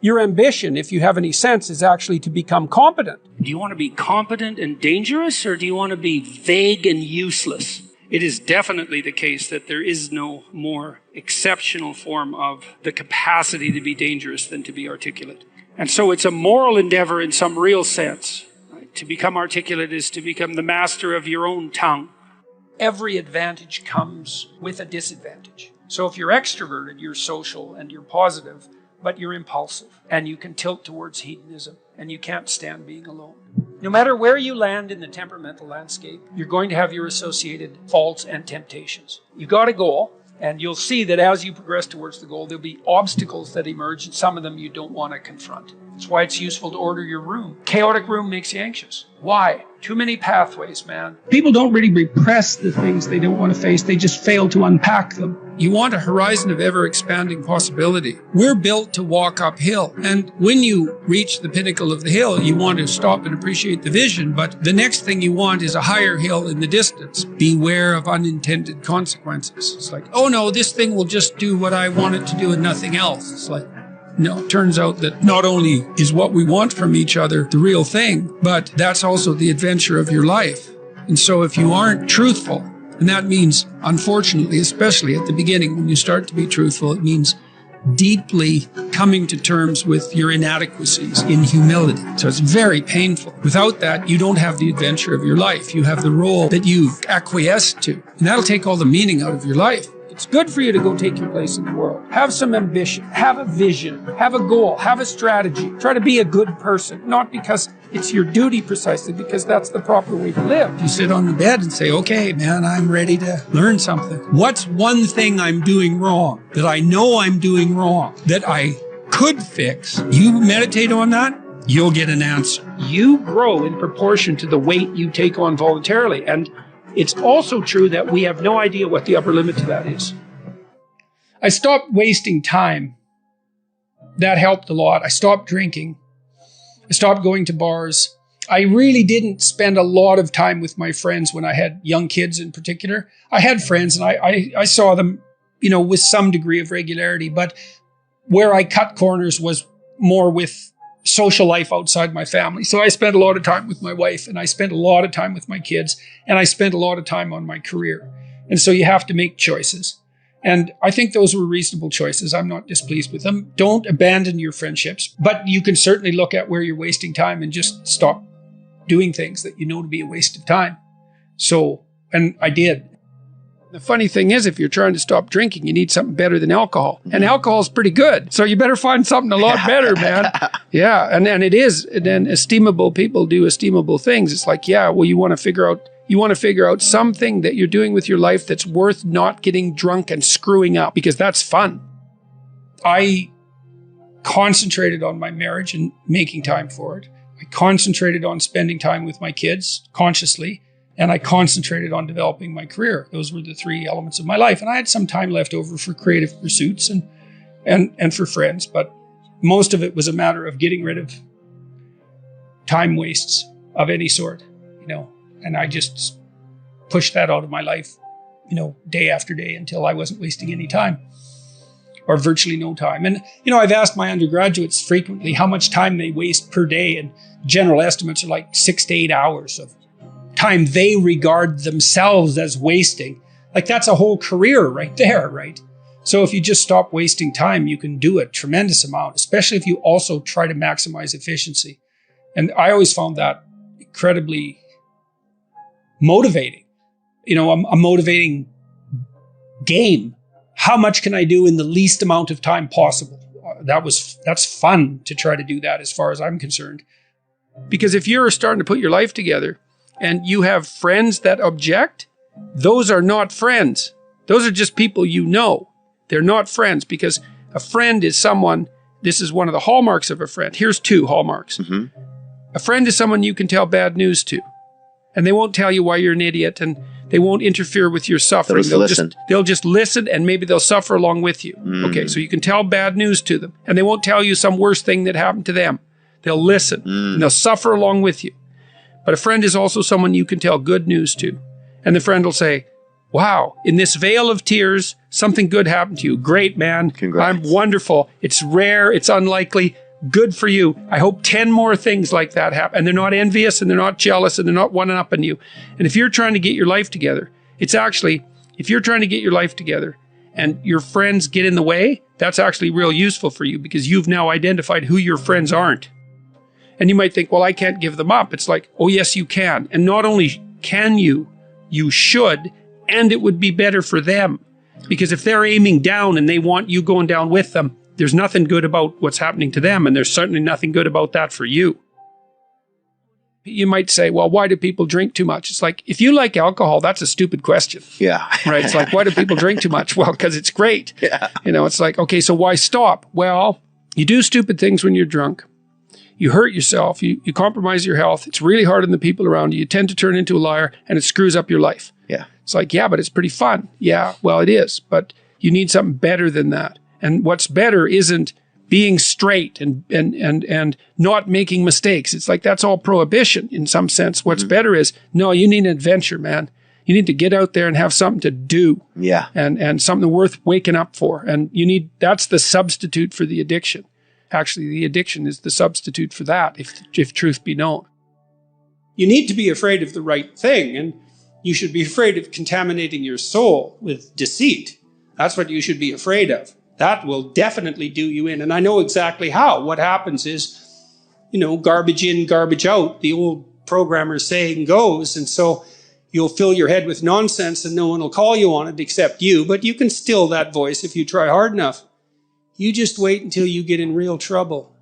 Your ambition, if you have any sense, is actually to become competent. Do you want to be competent and dangerous, or do you want to be vague and useless? It is definitely the case that there is no more exceptional form of the capacity to be dangerous than to be articulate. And so it's a moral endeavor in some real sense. Right? To become articulate is to become the master of your own tongue. Every advantage comes with a disadvantage. So if you're extroverted, you're social and you're positive, but you're impulsive and you can tilt towards hedonism and you can't stand being alone. No matter where you land in the temperamental landscape, you're going to have your associated faults and temptations. You've got a goal, and you'll see that as you progress towards the goal, there'll be obstacles that emerge, and some of them you don't want to confront. That's why it's useful to order your room. Chaotic room makes you anxious. Why? Too many pathways, man. People don't really repress the things they don't want to face. They just fail to unpack them. You want a horizon of ever-expanding possibility. We're built to walk uphill. And when you reach the pinnacle of the hill, you want to stop and appreciate the vision. But the next thing you want is a higher hill in the distance. Beware of unintended consequences. It's like, oh no, this thing will just do what I want it to do and nothing else. It's like, no, it turns out that not only is what we want from each other the real thing, but that's also the adventure of your life. And so if you aren't truthful, and that means, unfortunately, especially at the beginning, when you start to be truthful, it means deeply coming to terms with your inadequacies in humility. So it's very painful. Without that, you don't have the adventure of your life. You have the role that you acquiesce to. And that'll take all the meaning out of your life. It's good for you to go take your place in the world. Have some ambition, have a vision, have a goal, have a strategy. Try to be a good person, not because it's your duty precisely, because that's the proper way to live. You sit on the bed and say, okay, man, I'm ready to learn something. What's one thing I'm doing wrong that I know I'm doing wrong that I could fix? You meditate on that, you'll get an answer. You grow in proportion to the weight you take on voluntarily. And it's also true that we have no idea what the upper limit to that is. I stopped wasting time. That helped a lot. I stopped drinking. I stopped going to bars. I really didn't spend a lot of time with my friends when I had young kids in particular. I had friends and I saw them, with some degree of regularity, but where I cut corners was more with social life outside my family. So I spent a lot of time with my wife, and I spent a lot of time with my kids, and I spent a lot of time on my career. And so you have to make choices. And I think those were reasonable choices. I'm not displeased with them. Don't abandon your friendships, but you can certainly look at where you're wasting time and just stop doing things that you know to be a waste of time. So, and I did. The funny thing is, if you're trying to stop drinking, you need something better than alcohol. And alcohol is pretty good. So you better find something a lot better, man. Yeah, and it is. And then estimable people do estimable things. It's like, yeah, well, you want to figure out something that you're doing with your life that's worth not getting drunk and screwing up, because that's fun. I concentrated on my marriage and making time for it. I concentrated on spending time with my kids consciously. And I concentrated on developing my career. Those were the three elements of my life. And I had some time left over for creative pursuits and for friends, but most of it was a matter of getting rid of time wastes of any sort, and I just pushed that out of my life, day after day until I wasn't wasting any time or virtually no time. And, I've asked my undergraduates frequently how much time they waste per day, and general estimates are like 6 to 8 hours of time they regard themselves as wasting. Like, that's a whole career right there, right? So if you just stop wasting time, you can do a tremendous amount, especially if you also try to maximize efficiency. And I always found that incredibly motivating. A motivating game. How much can I do in the least amount of time possible? That's fun to try to do that, as far as I'm concerned. Because if you're starting to put your life together and you have friends that object, those are not friends. Those are just people you know. They're not friends, because a friend is someone, this is one of the hallmarks of a friend. Here's 2 hallmarks. Mm-hmm. A friend is someone you can tell bad news to, and they won't tell you why you're an idiot, and they won't interfere with your suffering. They'll just listen, and maybe they'll suffer along with you. Mm. Okay, so you can tell bad news to them, and they won't tell you some worse thing that happened to them. They'll listen, and they'll suffer along with you. But a friend is also someone you can tell good news to. And the friend will say, wow, in this veil of tears, something good happened to you. Great, man. Congrats. I'm wonderful. It's rare. It's unlikely. Good for you. I hope 10 more things like that happen. And they're not envious and they're not jealous and they're not one-upping you. And if you're trying to get your life together, it's actually, if you're trying to get your life together and your friends get in the way, that's actually real useful for you because you've now identified who your friends aren't. And you might think, well, I can't give them up. It's like, oh, yes, you can. And not only can you should, and it would be better for them. Because if they're aiming down and they want you going down with them, there's nothing good about what's happening to them, and there's certainly nothing good about that for you. You might say, well, why do people drink too much? It's like, if you like alcohol, that's a stupid question. Yeah. Right? It's like, why do people drink too much? Well, because it's great. Yeah. You know, it's like, okay, so why stop? Well, you do stupid things when you're drunk. You hurt yourself. You compromise your health. It's really hard on the people around you. You tend to turn into a liar, and it screws up your life. Yeah. It's like, yeah, but it's pretty fun. Yeah, well, it is. But you need something better than that. And what's better isn't being straight and not making mistakes. It's like that's all prohibition in some sense. What's better is, no, you need an adventure, man. You need to get out there and have something to do. Yeah. And something worth waking up for. And that's the substitute for the addiction. Actually, the addiction is the substitute for that, if truth be known. You need to be afraid of the right thing, and you should be afraid of contaminating your soul with deceit. That's what you should be afraid of. That will definitely do you in. And I know exactly how. What happens is, garbage in, garbage out, the old programmer saying goes. And so you'll fill your head with nonsense and no one will call you on it except you. But you can still that voice if you try hard enough. You just wait until you get in real trouble.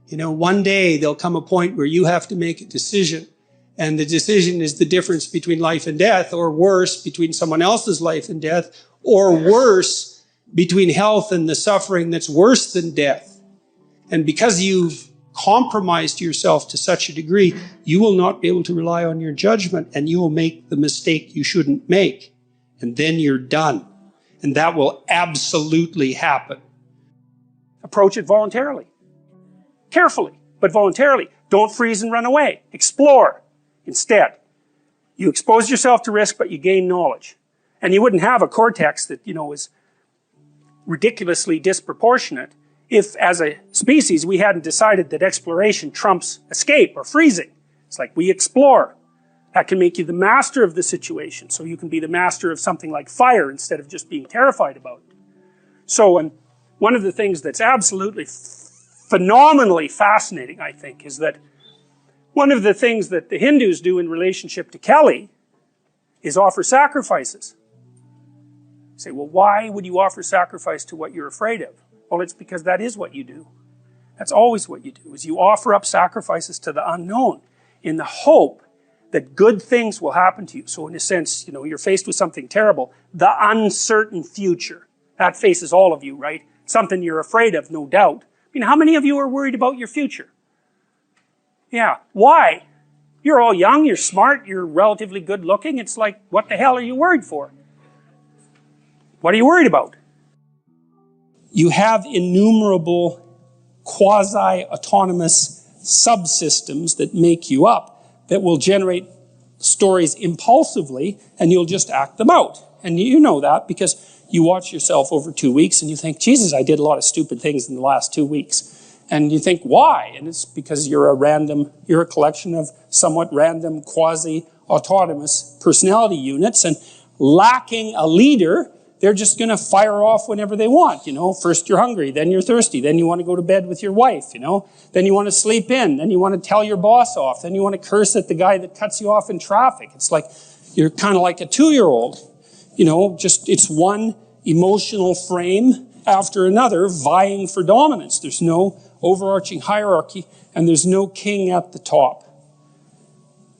One day there'll come a point where you have to make a decision. And the decision is the difference between life and death, or worse, between someone else's life and death, or worse, between health and the suffering that's worse than death. And because you've compromised yourself to such a degree, you will not be able to rely on your judgment, and you will make the mistake you shouldn't make. And then you're done. And that will absolutely happen. Approach it voluntarily. Carefully, but voluntarily. Don't freeze and run away. Explore. Instead, you expose yourself to risk, but you gain knowledge. And you wouldn't have a cortex that, is ridiculously disproportionate if, as a species, we hadn't decided that exploration trumps escape or freezing. It's like we explore. That can make you the master of the situation, so you can be the master of something like fire instead of just being terrified about it. So, and one of the things that's absolutely phenomenally fascinating, I think, is that one of the things that the Hindus do in relationship to Kelly is offer sacrifices. You say, well, why would you offer sacrifice to what you're afraid of? Well, it's because that is what you do. That's always what you do, is you offer up sacrifices to the unknown in the hope that good things will happen to you. So in a sense, you're faced with something terrible. The uncertain future. That faces all of you, right? Something you're afraid of, no doubt. How many of you are worried about your future? Yeah. Why? You're all young, you're smart, you're relatively good looking. It's like, what the hell are you worried for? What are you worried about? You have innumerable quasi-autonomous subsystems that make you up that will generate stories impulsively, and you'll just act them out. And you know that because you watch yourself over 2 weeks and you think, Jesus, I did a lot of stupid things in the last 2 weeks. And you think, why? And it's because you're a collection of somewhat random quasi-autonomous personality units, and lacking a leader, they're just going to fire off whenever they want. First you're hungry, then you're thirsty, then you want to go to bed with your wife, then you want to sleep in, then you want to tell your boss off, then you want to curse at the guy that cuts you off in traffic. It's like, you're kind of like a 2-year-old, it's one emotional frame after another vying for dominance. There's no overarching hierarchy, and there's no king at the top.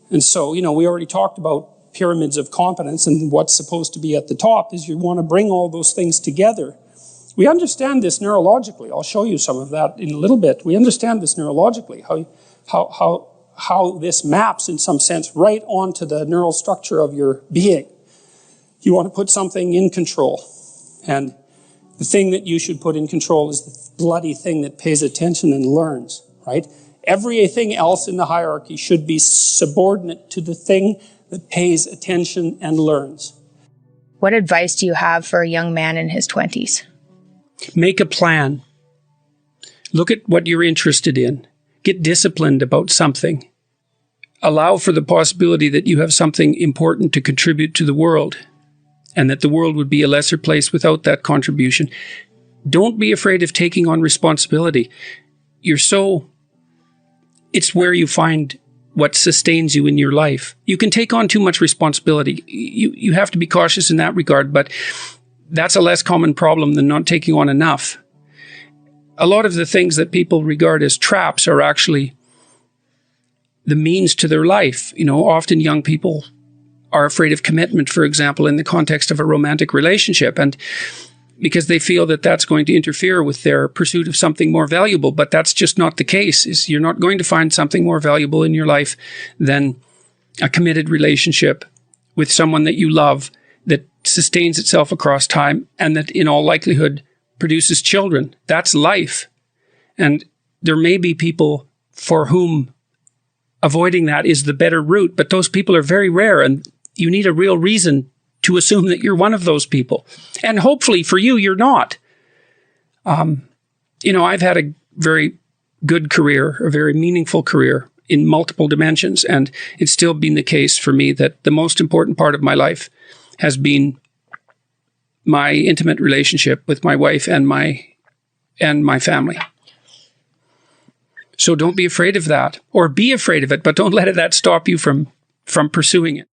And so, we already talked about pyramids of competence, and what's supposed to be at the top is you want to bring all those things together. We understand this neurologically. I'll show you some of that in a little bit. We understand this neurologically, how this maps in some sense right onto the neural structure of your being. You want to put something in control, and the thing that you should put in control is the bloody thing that pays attention and learns, right? Everything else in the hierarchy should be subordinate to the thing that pays attention and learns. What advice do you have for a young man in his 20s? Make a plan. Look at what you're interested in. Get disciplined about something. Allow for the possibility that you have something important to contribute to the world, and that the world would be a lesser place without that contribution. Don't be afraid of taking on responsibility. It's where you find what sustains you in your life. You can take on too much responsibility. You have to be cautious in that regard, but that's a less common problem than not taking on enough. A lot of the things that people regard as traps are actually the means to their life. Often young people are afraid of commitment, for example, in the context of a romantic relationship, and because they feel that that's going to interfere with their pursuit of something more valuable. But that's just not the case. You're not going to find something more valuable in your life than a committed relationship with someone that you love, that sustains itself across time, and that in all likelihood produces children. That's life. And there may be people for whom avoiding that is the better route, but those people are very rare, and you need a real reason to assume that you're one of those people. And hopefully for you, you're not. I've had a very good career, a very meaningful career in multiple dimensions. And it's still been the case for me that the most important part of my life has been my intimate relationship with my wife and my family. So don't be afraid of that, or be afraid of it, but don't let that stop you from pursuing it.